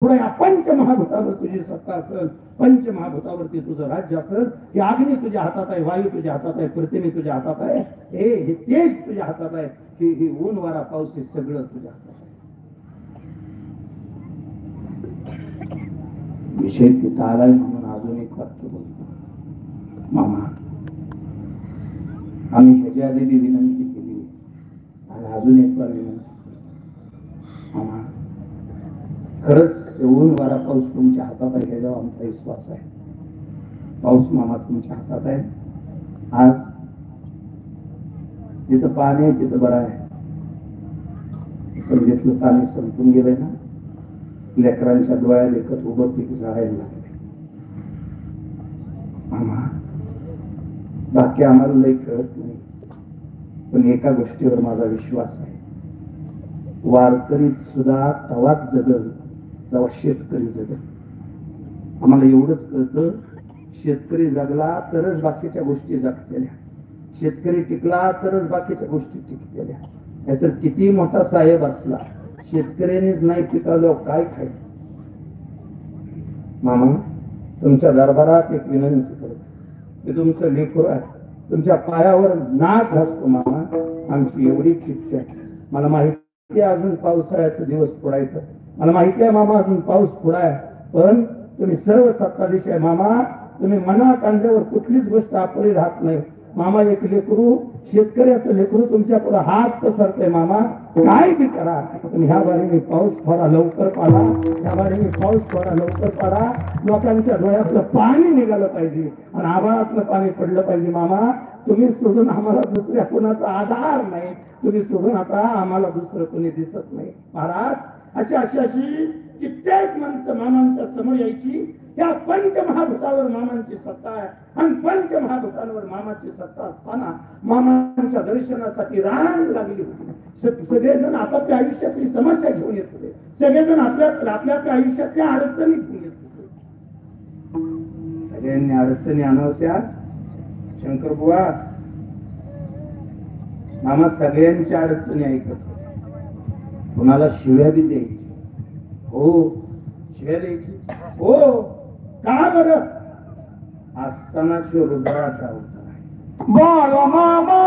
पुढे या पंचमहाभूतावर तुझी सत्ता असेल, पंचमहाभूतावरती तुझं राज्य असेल. ही अग्नी तुझ्या हातात आहे, वायू तुझ्या हातात आहे, पृथ्वी तुझ्या हातात आहे, हे तेज तुझ्या हातात आहे, ही ऊन वारा पाऊस हे सगळं तुझ्या हातात आहे. विषय तिथं आलाय म्हणून अजून एक वाक्य बोलतो. मामा, आम्ही ह्याच्या आधी विनंती केली आणि अजून एक बार विनंती. मामा, खरंच ऊन वारा पाऊस तुमच्या हातात आहे ह्याच्यावर आमचा विश्वास आहे. पाऊस मामा तुमच्या हातात आहे. आज जिथं पाणी आहे तिथं बरं आहे, पण जिथलं पाणी संपून गेलंय ना, लेकरांच्या डोळ्या लेखत उभं पीक जायला लागले. मामा, बाकी आम्हाला लई कळत नाही, पण एका गोष्टीवर माझा विश्वास आहे. वारकरीत सुद्धा तवाच जगल जेव्हा शेतकरी जगल. आम्हाला एवढंच कळतं, शेतकरी जगला तरच बाकीच्या गोष्टी जगतेल्या, शेतकरी टिकला तरच बाकीच्या गोष्टी टिकतेल्या. नाहीतर किती मोठा साहेब असला, शेतकऱ्यानेच नाही पिकवलं काय खायचं. मामा, तुमच्या दरबारात एक विनंती करतो. ते तुमचं लेकरू आहे, तुमच्या पायावर नाक घासतो. मामा, आमची एवढी इच्छा आहे. मला माहिती आहे अजून पावसाळ्याचा दिवस पुढायचं, मला माहिती आहे मामा अजून पाऊस पुढाय, पण तुम्ही सर्व सत्ताधीश आहे मामा. तुम्ही मनात आणल्यावर कुठलीच गोष्ट अपरी राहत नाही. मामा, एक लेकरू, शेतकऱ्याचं लेकरू तुमच्या पुढे हात पसरतंय. मामा, काय बी करा, पण ह्या बारीने पाऊस थोडा लवकर पाडा, ह्या बारीने पाऊस थोडा लवकर पाडा. लोकांच्या डोळ्यातलं पाणी निघालं पाहिजे आणि आभाळातलं पाणी पडलं पाहिजे. मामा, तुम्ही सोडून आम्हाला दुसऱ्या कोणाचा आधार नाही, तुम्ही सोडून आता आम्हाला दुसरं कोणी दिसत नाही. महाराज, अशी कित्येक माणसं मामांच्या समोर यायची. त्या पंचमहाभूतावर मामांची सत्ता आहे आणि पंचमहाभूतांवर मामाची सत्ता असताना मामांच्या दर्शनासाठी रांग लागली होती. सगळेजण आपापल्या आयुष्यातली समस्या घेऊन येत होते, सगळेजण आपल्या आयुष्यातल्या अडचणी घेऊन येत होते. सगळ्यांनी अडचणी आणवत्या. शंकर बुवा, मामा सगळ्यांच्या अडचणी ऐकत होते. कुणाला शिव्या बी द्यायची. हो, शिव्या द्यायची. हो, का बरं? असतानाच रुद्राचा अवतार. बोलो मामा